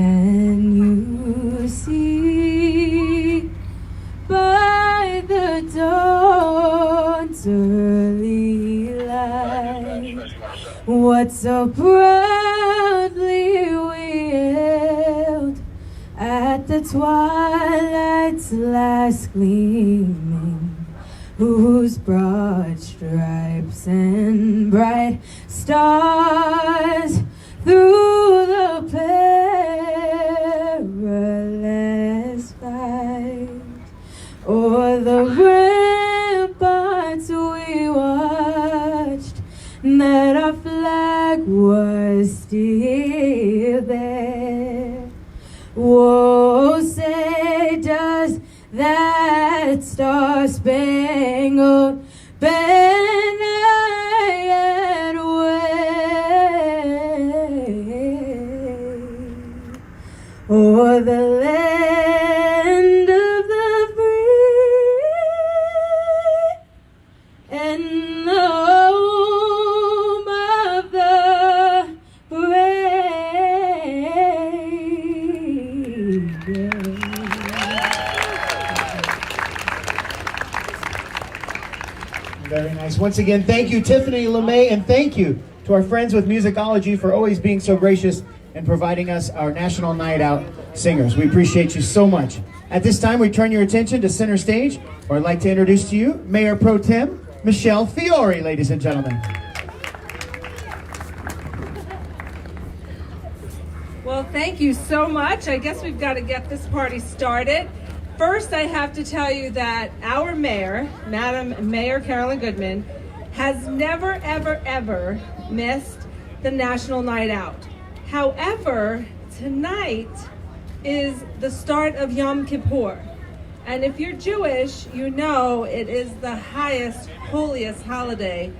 And you see by the dawn's early light what so proudly we hailed at the twilight's last gleaming, whose broad stripes and bright stars through the perilous fight o'er the ramparts we watched, that our flag was still there. Whoa, say, does that star-spangled banner yet wave o'er the land of the free and the home of the brave? Very nice. Once again, thank you, Tiffany LeMay, and thank you to our friends with Musicology for always being so gracious and providing us our National Night Out singers. We appreciate you so much. At this time, we turn your attention to center stage, where I'd like to introduce to you Mayor Pro Tem Michelle Fiore, ladies and gentlemen. Well, thank you so much. I guess we've got to get this party started. First, I have to tell you that our mayor, Madam Mayor Carolyn Goodman, has never, ever, ever missed the National Night Out. However, tonight is the start of Yom Kippur. And if you're Jewish, you know it is the highest, holiest holiday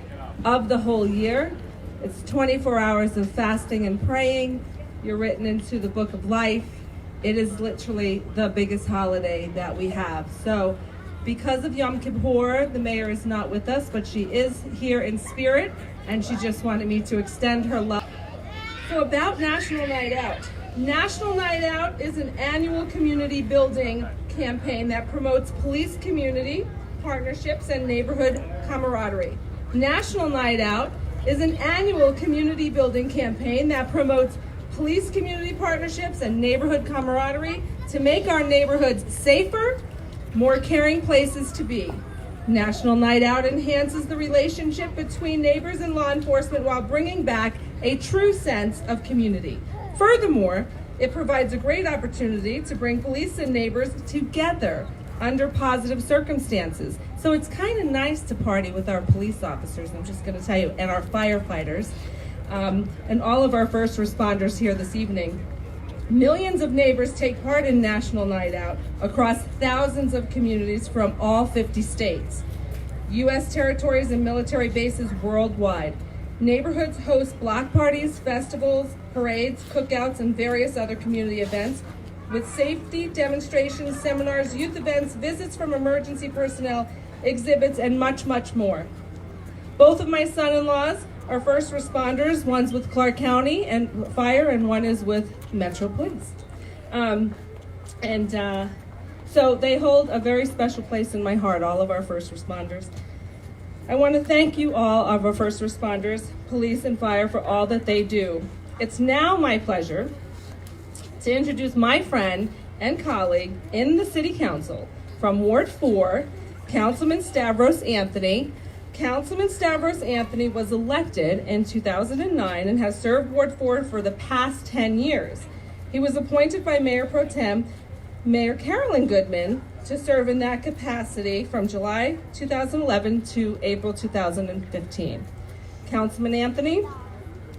of the whole year. It's 24 hours of fasting and praying. You're written into the book of life. It is literally the biggest holiday that we have. So because of Yom Kippur, the mayor is not with us, but she is here in spirit, and she just wanted me to extend her love. So about National Night Out. National Night Out is an annual community building campaign that promotes police community partnerships and neighborhood camaraderie. National Night Out is an annual community building campaign that promotes police community partnerships and neighborhood camaraderie to make our neighborhoods safer, more caring places to be. National Night Out enhances the relationship between neighbors and law enforcement while bringing back a true sense of community. Furthermore, it provides a great opportunity to bring police and neighbors together under positive circumstances. So it's kind of nice to party with our police officers, I'm just going to tell you, and our firefighters. And all of our first responders here this evening. Millions of neighbors take part in National Night Out across thousands of communities from all 50 states, U.S. territories, and military bases worldwide. Neighborhoods host block parties, festivals, parades, cookouts, and various other community events with safety demonstrations, seminars, youth events, visits from emergency personnel, exhibits, and much, much more. Both of my son-in-laws are first responders. One's with Clark County and Fire, and one is with Metro Police. So they hold a very special place in my heart, all of our first responders. I want to thank you all of our first responders, police and fire, for all that they do. It's now my pleasure to introduce my friend and colleague in the City Council from Ward 4, Councilman Stavros Anthony. Councilman Stavros Anthony was elected in 2009 and has served Ward 4 for the past 10 years. He was appointed by Mayor Pro Tem Mayor Carolyn Goodman to serve in that capacity from July 2011 to April 2015. Councilman Anthony,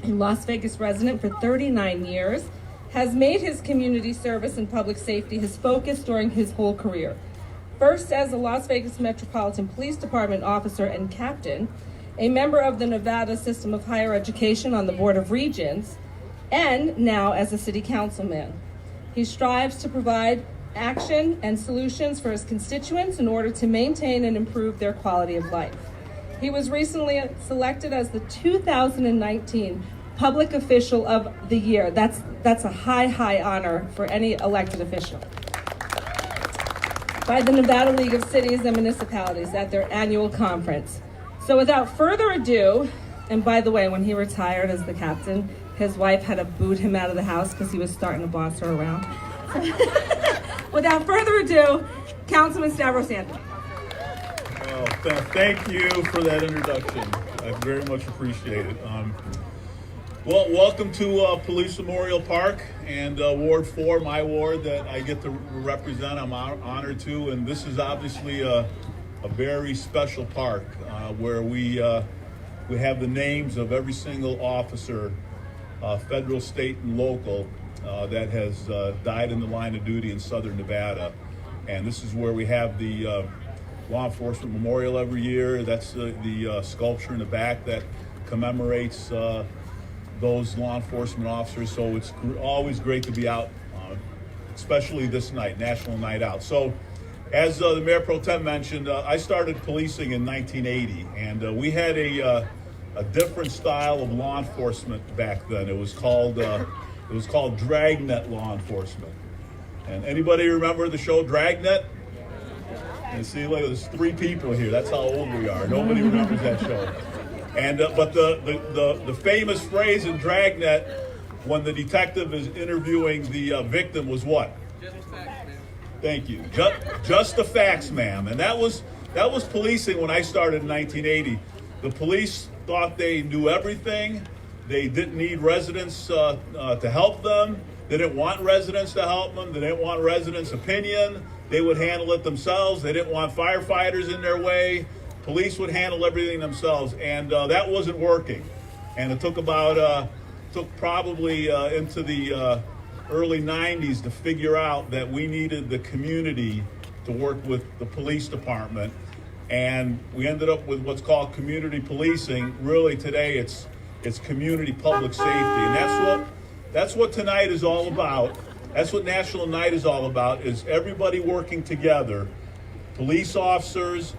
a Las Vegas resident for 39 years, has made his community service and public safety his focus during his whole career. First as a Las Vegas Metropolitan Police Department officer and captain, a member of the Nevada System of Higher Education on the Board of Regents, and now as a city councilman. He strives to provide action and solutions for his constituents in order to maintain and improve their quality of life. He was recently selected as the 2019 Public Official of the Year. That's a high honor for any elected official. By the Nevada League of Cities and Municipalities at their annual conference. So without further ado, and by the way, when he retired as the captain, his wife had to boot him out of the house because he was starting to boss her around. Without further ado, Councilman Stavros Anthony. Oh, thank you for that introduction. I very much appreciate it. Well, welcome to Police Memorial Park and Ward 4, my ward that I get to represent. I'm honored to, and this is obviously a very special park where we have the names of every single officer, federal, state, and local, that has died in the line of duty in Southern Nevada. And this is where we have the Law Enforcement Memorial every year. That's the sculpture in the back that commemorates those law enforcement officers. So it's always great to be out, especially this night, National Night Out. So as the Mayor Pro Tem mentioned, I started policing in 1980, and we had a different style of law enforcement back then. It was called Dragnet law enforcement. And anybody remember the show Dragnet? And see, look, there's 3 people here. That's how old we are. Nobody remembers that show. And but the famous phrase in Dragnet when the detective is interviewing the victim was what? Just the facts, ma'am. Thank you. Just the facts, ma'am. And that was policing when I started in 1980. The police thought they knew everything. They didn't need residents to help them. They didn't want residents to help them. They didn't want residents' opinion. They would handle it themselves. They didn't want firefighters in their way. Police would handle everything themselves, and that wasn't working. And it took probably into the early 90s to figure out that we needed the community to work with the police department. And we ended up with what's called community policing. Really today it's community public safety. And that's what tonight is all about. That's what National Night is all about, is everybody working together. Police officers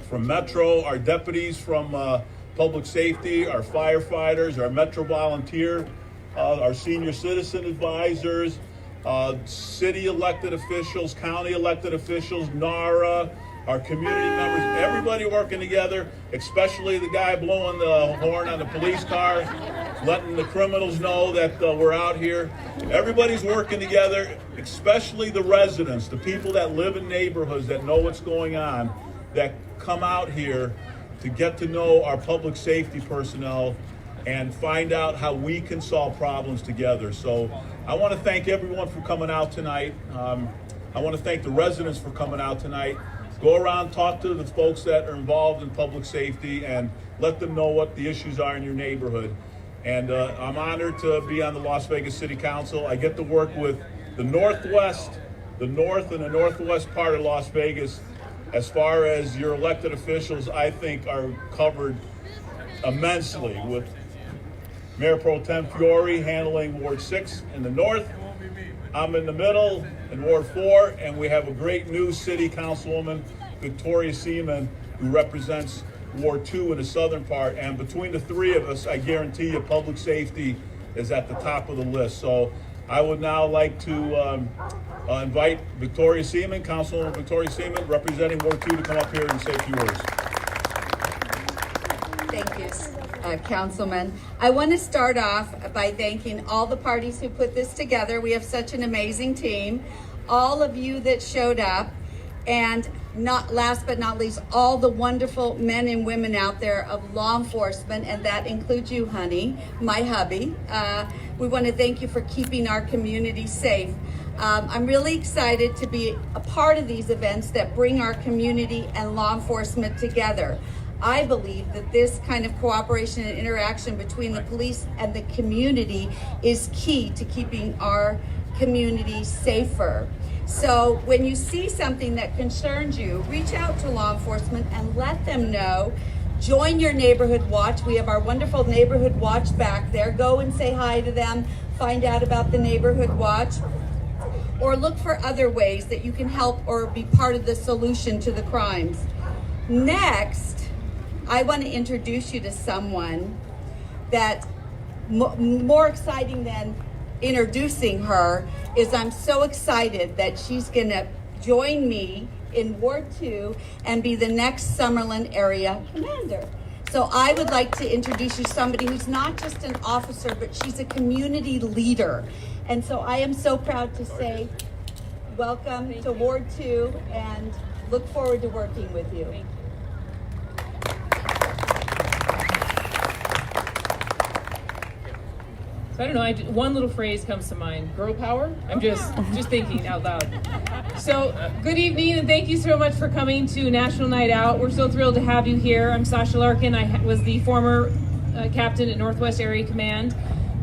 from Metro, our deputies from public safety, our firefighters, our Metro volunteer, our senior citizen advisors, city elected officials, county elected officials, NARA, our community members, everybody working together, especially the guy blowing the horn on the police car, letting the criminals know that we're out here. Everybody's working together, especially the residents, the people that live in neighborhoods that know what's going on, that come out here to get to know our public safety personnel and find out how we can solve problems together. So I want to thank everyone for coming out tonight. I want to thank the residents for coming out tonight. Go around, talk to the folks that are involved in public safety and let them know what the issues are in your neighborhood. And I'm honored to be on the Las Vegas City Council. I get to work with the north and the northwest part of Las Vegas. As far as your elected officials, I think are covered immensely, with Mayor Pro Tem Fiore handling Ward 6 in the north. I'm in the middle in Ward 4, and we have a great new city councilwoman, Victoria Seaman, who represents Ward 2 in the southern part. And between the 3 of us, I guarantee you public safety is at the top of the list. So I would now like to invite Victoria Seaman, Councilwoman Victoria Seaman, representing Ward 2, to come up here and say a few words. Thank you, Councilman. I want to start off by thanking all the parties who put this together. We have such an amazing team. All of you that showed up, and not last but not least, all the wonderful men and women out there of law enforcement, and that includes you, honey, my hubby. We want to thank you for keeping our community safe. I'm really excited to be a part of these events that bring our community and law enforcement together. I believe that this kind of cooperation and interaction between the police and the community is key to keeping our community safer. So when you see something that concerns you, reach out to law enforcement and let them know. Join your neighborhood watch. We have our wonderful neighborhood watch back there. Go and say hi to them, find out about the neighborhood watch, or look for other ways that you can help or be part of the solution to the crimes. Next, I want to introduce you to someone that more exciting than introducing her is I'm so excited that she's gonna join me in Ward 2 and be the next Summerlin area commander. So I would like to introduce you to somebody who's not just an officer, but she's a community leader. And so I am so proud to say, welcome to Ward 2 and look forward to working with you. So I don't know, one little phrase comes to mind, girl power. I'm just thinking out loud. So good evening and thank you so much for coming to National Night Out. We're so thrilled to have you here. I'm Sasha Larkin. I was the former captain at Northwest Area Command,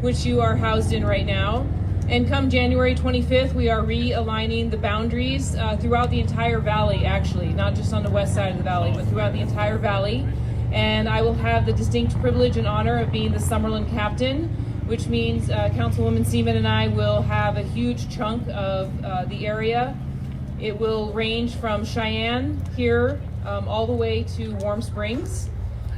which you are housed in right now. And come January 25th, we are realigning the boundaries throughout the entire valley, actually, not just on the west side of the valley, but throughout the entire valley. And I will have the distinct privilege and honor of being the Summerlin captain, which means Councilwoman Seaman and I will have a huge chunk of the area. It will range from Cheyenne here all the way to Warm Springs,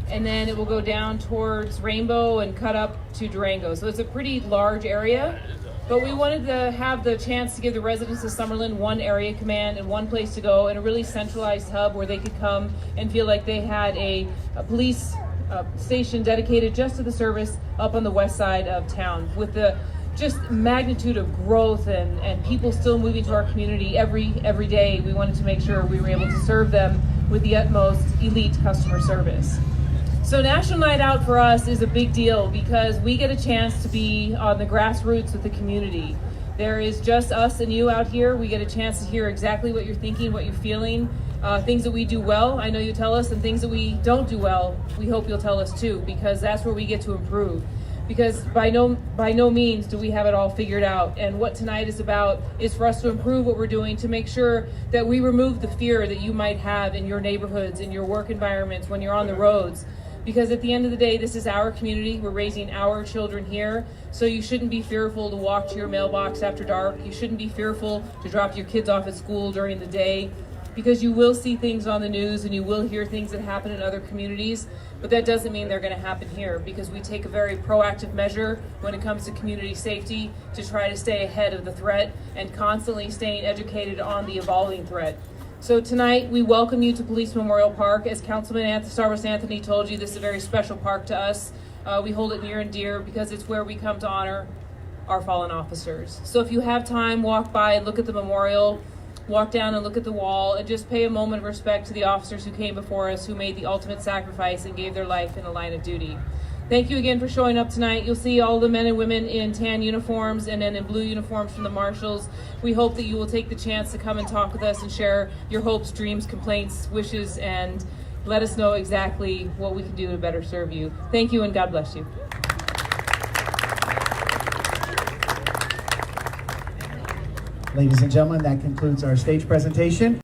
and then it will go down towards Rainbow and cut up to Durango. So it's a pretty large area, but we wanted to have the chance to give the residents of Summerlin one area command and one place to go and a really centralized hub where they could come and feel like they had a police station dedicated just to the service up on the west side of town. With the just magnitude of growth and people still moving to our community every day, we wanted to make sure we were able to serve them with the utmost elite customer service. So National Night Out for us is a big deal because we get a chance to be on the grassroots with the community. There is just us and you out here. We get a chance to hear exactly what you're thinking, what you're feeling, things that we do well, I know you tell us, and things that we don't do well, we hope you'll tell us too, because that's where we get to improve. Because by no means do we have it all figured out. And what tonight is about is for us to improve what we're doing to make sure that we remove the fear that you might have in your neighborhoods, in your work environments, when you're on the roads. Because at the end of the day, this is our community. We're raising our children here. So you shouldn't be fearful to walk to your mailbox after dark. You shouldn't be fearful to drop your kids off at school during the day, because you will see things on the news and you will hear things that happen in other communities, but that doesn't mean they're going to happen here, because we take a very proactive measure when it comes to community safety to try to stay ahead of the threat and constantly staying educated on the evolving threat. So tonight, we welcome you to Police Memorial Park. As Councilman Starbucks Anthony told you, this is a very special park to us. We hold it near and dear because it's where we come to honor our fallen officers. So if you have time, walk by, look at the memorial, walk down and look at the wall, and just pay a moment of respect to the officers who came before us, who made the ultimate sacrifice and gave their life in the line of duty. Thank you again for showing up tonight. You'll see all the men and women in tan uniforms and then in blue uniforms from the marshals. We hope that you will take the chance to come and talk with us and share your hopes, dreams, complaints, wishes, and let us know exactly what we can do to better serve you. Thank you and God bless you. Ladies and gentlemen, that concludes our stage presentation.